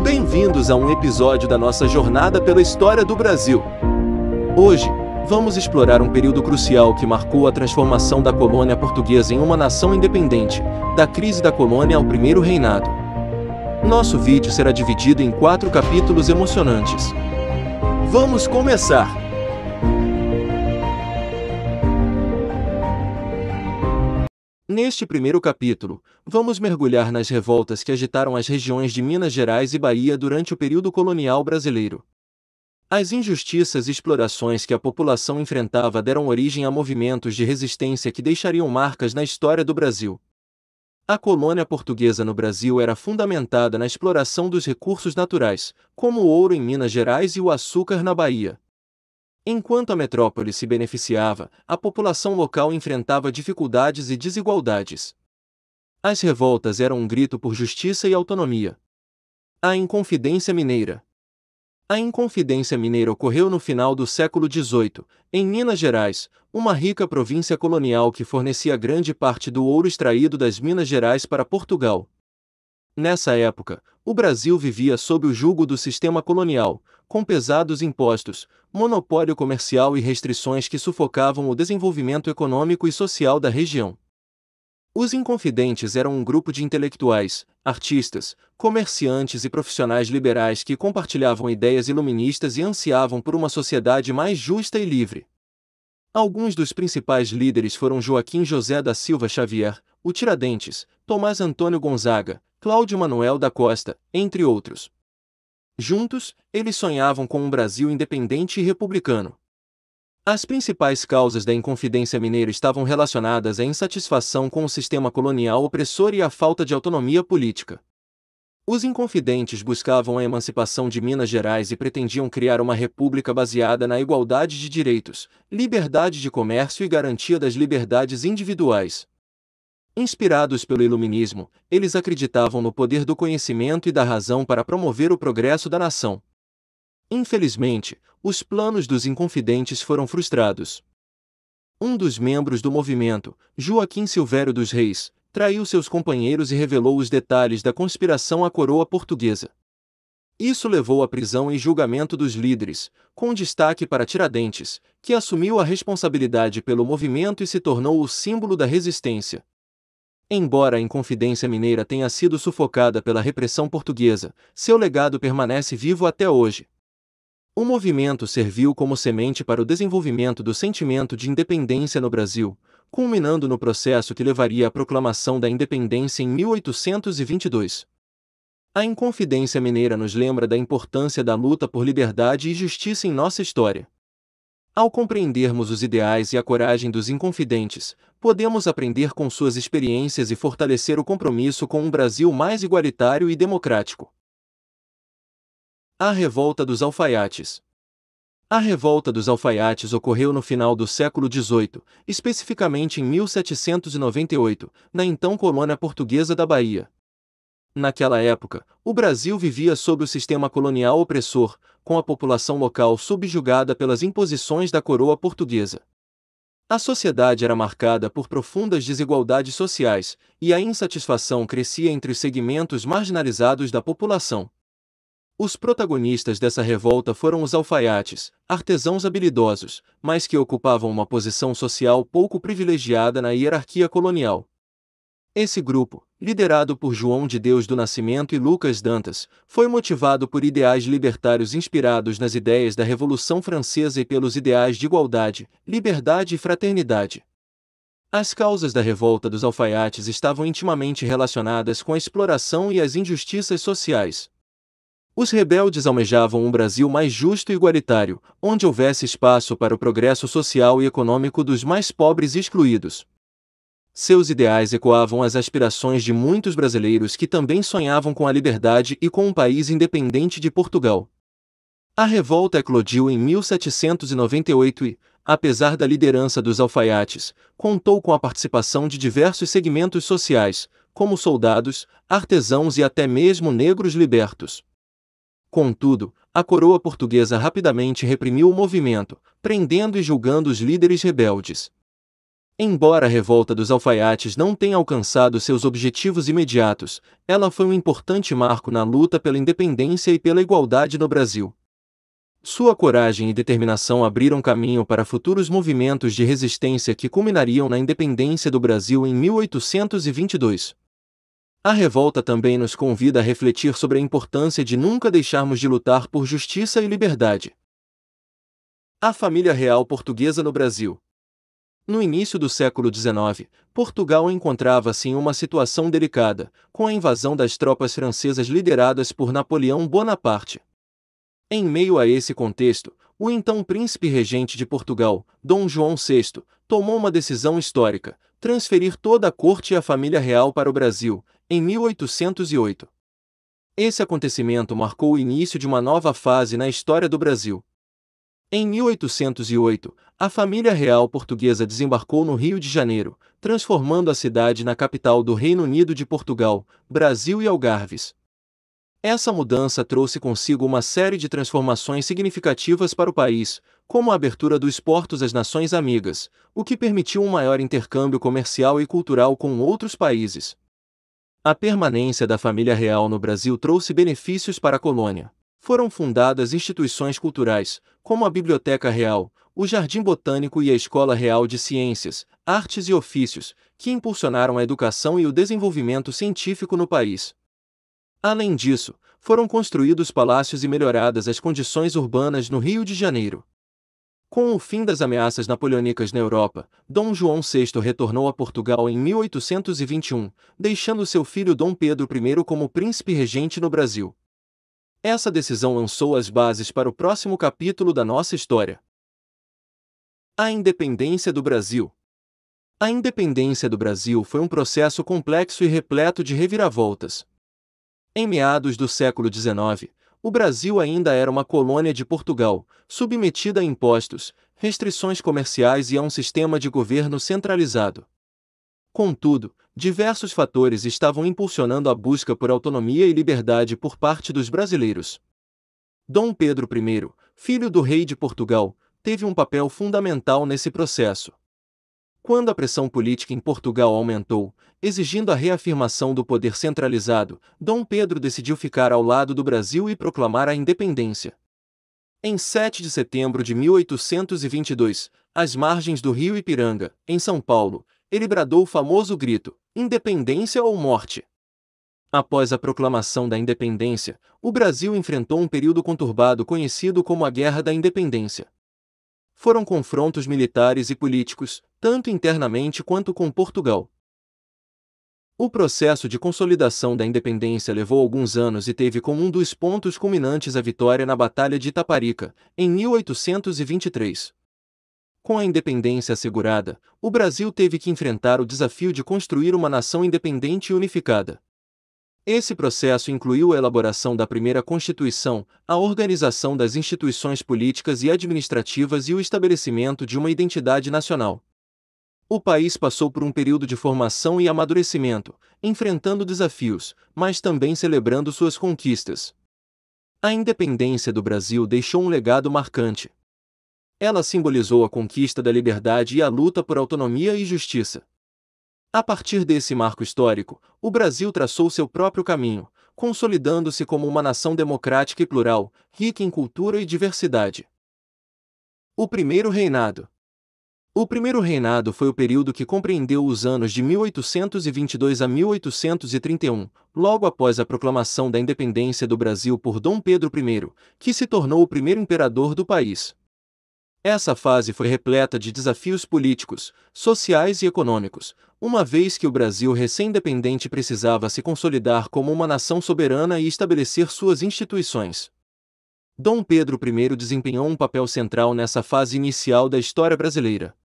Bem-vindos a um episódio da nossa jornada pela história do Brasil. Hoje, vamos explorar um período crucial que marcou a transformação da colônia portuguesa em uma nação independente, da crise da colônia ao primeiro reinado. Nosso vídeo será dividido em 4 capítulos emocionantes. Vamos começar! Neste primeiro capítulo, vamos mergulhar nas revoltas que agitaram as regiões de Minas Gerais e Bahia durante o período colonial brasileiro. As injustiças e explorações que a população enfrentava deram origem a movimentos de resistência que deixariam marcas na história do Brasil. A colônia portuguesa no Brasil era fundamentada na exploração dos recursos naturais, como o ouro em Minas Gerais e o açúcar na Bahia. Enquanto a metrópole se beneficiava, a população local enfrentava dificuldades e desigualdades. As revoltas eram um grito por justiça e autonomia. A Inconfidência Mineira. A Inconfidência Mineira ocorreu no final do século XVIII, em Minas Gerais, uma rica província colonial que fornecia grande parte do ouro extraído das Minas Gerais para Portugal. Nessa época, o Brasil vivia sob o jugo do sistema colonial, com pesados impostos, monopólio comercial e restrições que sufocavam o desenvolvimento econômico e social da região. Os Inconfidentes eram um grupo de intelectuais, artistas, comerciantes e profissionais liberais que compartilhavam ideias iluministas e ansiavam por uma sociedade mais justa e livre. Alguns dos principais líderes foram Joaquim José da Silva Xavier, o Tiradentes, Tomás Antônio Gonzaga, Cláudio Manuel da Costa, entre outros. Juntos, eles sonhavam com um Brasil independente e republicano. As principais causas da Inconfidência Mineira estavam relacionadas à insatisfação com o sistema colonial opressor e à falta de autonomia política. Os Inconfidentes buscavam a emancipação de Minas Gerais e pretendiam criar uma república baseada na igualdade de direitos, liberdade de comércio e garantia das liberdades individuais. Inspirados pelo Iluminismo, eles acreditavam no poder do conhecimento e da razão para promover o progresso da nação. Infelizmente, os planos dos Inconfidentes foram frustrados. Um dos membros do movimento, Joaquim Silvério dos Reis, traiu seus companheiros e revelou os detalhes da conspiração à coroa portuguesa. Isso levou à prisão e julgamento dos líderes, com destaque para Tiradentes, que assumiu a responsabilidade pelo movimento e se tornou o símbolo da resistência. Embora a Inconfidência Mineira tenha sido sufocada pela repressão portuguesa, seu legado permanece vivo até hoje. O movimento serviu como semente para o desenvolvimento do sentimento de independência no Brasil, culminando no processo que levaria à proclamação da independência em 1822. A Inconfidência Mineira nos lembra da importância da luta por liberdade e justiça em nossa história. Ao compreendermos os ideais e a coragem dos Inconfidentes, podemos aprender com suas experiências e fortalecer o compromisso com um Brasil mais igualitário e democrático. A Revolta dos Alfaiates. A Revolta dos Alfaiates ocorreu no final do século XVIII, especificamente em 1798, na então colônia portuguesa da Bahia. Naquela época, o Brasil vivia sob o sistema colonial opressor, com a população local subjugada pelas imposições da coroa portuguesa. A sociedade era marcada por profundas desigualdades sociais, e a insatisfação crescia entre os segmentos marginalizados da população. Os protagonistas dessa revolta foram os alfaiates, artesãos habilidosos, mas que ocupavam uma posição social pouco privilegiada na hierarquia colonial. Esse grupo, liderado por João de Deus do Nascimento e Lucas Dantas, foi motivado por ideais libertários inspirados nas ideias da Revolução Francesa e pelos ideais de igualdade, liberdade e fraternidade. As causas da revolta dos alfaiates estavam intimamente relacionadas com a exploração e as injustiças sociais. Os rebeldes almejavam um Brasil mais justo e igualitário, onde houvesse espaço para o progresso social e econômico dos mais pobres e excluídos. Seus ideais ecoavam as aspirações de muitos brasileiros que também sonhavam com a liberdade e com um país independente de Portugal. A revolta eclodiu em 1798 e, apesar da liderança dos alfaiates, contou com a participação de diversos segmentos sociais, como soldados, artesãos e até mesmo negros libertos. Contudo, a coroa portuguesa rapidamente reprimiu o movimento, prendendo e julgando os líderes rebeldes. Embora a revolta dos alfaiates não tenha alcançado seus objetivos imediatos, ela foi um importante marco na luta pela independência e pela igualdade no Brasil. Sua coragem e determinação abriram caminho para futuros movimentos de resistência que culminariam na independência do Brasil em 1822. A revolta também nos convida a refletir sobre a importância de nunca deixarmos de lutar por justiça e liberdade. A família real portuguesa no Brasil. No início do século XIX, Portugal encontrava-se em uma situação delicada, com a invasão das tropas francesas lideradas por Napoleão Bonaparte. Em meio a esse contexto, o então príncipe regente de Portugal, Dom João VI, tomou uma decisão histórica: transferir toda a corte e a família real para o Brasil, em 1808. Esse acontecimento marcou o início de uma nova fase na história do Brasil. Em 1808, a família real portuguesa desembarcou no Rio de Janeiro, transformando a cidade na capital do Reino Unido de Portugal, Brasil e Algarves. Essa mudança trouxe consigo uma série de transformações significativas para o país, como a abertura dos portos às nações amigas, o que permitiu um maior intercâmbio comercial e cultural com outros países. A permanência da família real no Brasil trouxe benefícios para a colônia. Foram fundadas instituições culturais, como a Biblioteca Real, o Jardim Botânico e a Escola Real de Ciências, Artes e Ofícios, que impulsionaram a educação e o desenvolvimento científico no país. Além disso, foram construídos palácios e melhoradas as condições urbanas no Rio de Janeiro. Com o fim das ameaças napoleônicas na Europa, Dom João VI retornou a Portugal em 1821, deixando seu filho Dom Pedro I como príncipe regente no Brasil. Essa decisão lançou as bases para o próximo capítulo da nossa história. A independência do Brasil. A independência do Brasil foi um processo complexo e repleto de reviravoltas. Em meados do século XIX, o Brasil ainda era uma colônia de Portugal, submetida a impostos, restrições comerciais e a um sistema de governo centralizado. Contudo, diversos fatores estavam impulsionando a busca por autonomia e liberdade por parte dos brasileiros. Dom Pedro I, filho do rei de Portugal, teve um papel fundamental nesse processo. Quando a pressão política em Portugal aumentou, exigindo a reafirmação do poder centralizado, Dom Pedro decidiu ficar ao lado do Brasil e proclamar a independência. Em 7 de setembro de 1822, às margens do rio Ipiranga, em São Paulo, ele bradou o famoso grito: "Independência ou morte!". Após a proclamação da independência, o Brasil enfrentou um período conturbado conhecido como a Guerra da Independência. Foram confrontos militares e políticos, tanto internamente quanto com Portugal. O processo de consolidação da independência levou alguns anos e teve como um dos pontos culminantes a vitória na Batalha de Itaparica, em 1823. Com a independência assegurada, o Brasil teve que enfrentar o desafio de construir uma nação independente e unificada. Esse processo incluiu a elaboração da primeira Constituição, a organização das instituições políticas e administrativas e o estabelecimento de uma identidade nacional. O país passou por um período de formação e amadurecimento, enfrentando desafios, mas também celebrando suas conquistas. A independência do Brasil deixou um legado marcante. Ela simbolizou a conquista da liberdade e a luta por autonomia e justiça. A partir desse marco histórico, o Brasil traçou seu próprio caminho, consolidando-se como uma nação democrática e plural, rica em cultura e diversidade. O Primeiro Reinado. O Primeiro Reinado foi o período que compreendeu os anos de 1822 a 1831, logo após a proclamação da independência do Brasil por Dom Pedro I, que se tornou o primeiro imperador do país. Essa fase foi repleta de desafios políticos, sociais e econômicos, uma vez que o Brasil recém-independente precisava se consolidar como uma nação soberana e estabelecer suas instituições. Dom Pedro I desempenhou um papel central nessa fase inicial da história brasileira.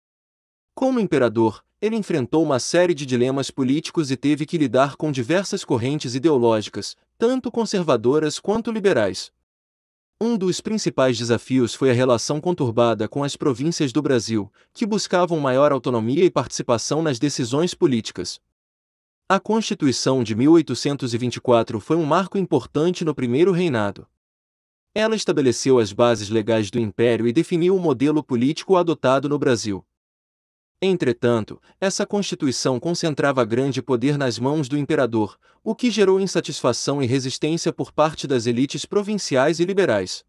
Como imperador, ele enfrentou uma série de dilemas políticos e teve que lidar com diversas correntes ideológicas, tanto conservadoras quanto liberais. Um dos principais desafios foi a relação conturbada com as províncias do Brasil, que buscavam maior autonomia e participação nas decisões políticas. A Constituição de 1824 foi um marco importante no Primeiro Reinado. Ela estabeleceu as bases legais do Império e definiu o modelo político adotado no Brasil. Entretanto, essa constituição concentrava grande poder nas mãos do imperador, o que gerou insatisfação e resistência por parte das elites provinciais e liberais.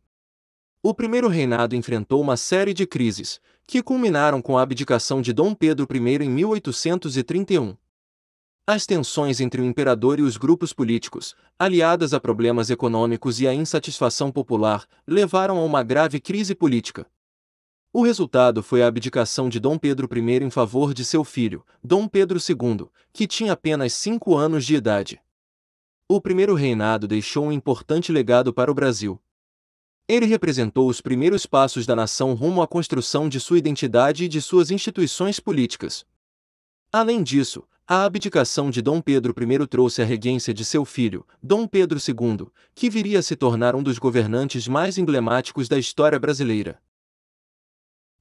O primeiro reinado enfrentou uma série de crises, que culminaram com a abdicação de Dom Pedro I em 1831. As tensões entre o imperador e os grupos políticos, aliadas a problemas econômicos e à insatisfação popular, levaram a uma grave crise política. O resultado foi a abdicação de Dom Pedro I em favor de seu filho, Dom Pedro II, que tinha apenas 5 anos de idade. O primeiro reinado deixou um importante legado para o Brasil. Ele representou os primeiros passos da nação rumo à construção de sua identidade e de suas instituições políticas. Além disso, a abdicação de Dom Pedro I trouxe a regência de seu filho, Dom Pedro II, que viria a se tornar um dos governantes mais emblemáticos da história brasileira.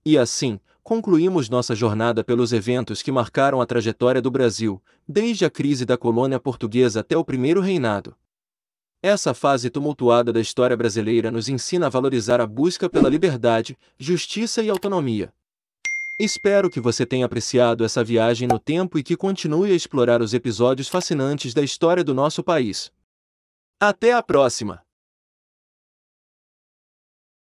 E assim, concluímos nossa jornada pelos eventos que marcaram a trajetória do Brasil, desde a crise da colônia portuguesa até o primeiro reinado. Essa fase tumultuada da história brasileira nos ensina a valorizar a busca pela liberdade, justiça e autonomia. Espero que você tenha apreciado essa viagem no tempo e que continue a explorar os episódios fascinantes da história do nosso país. Até a próxima!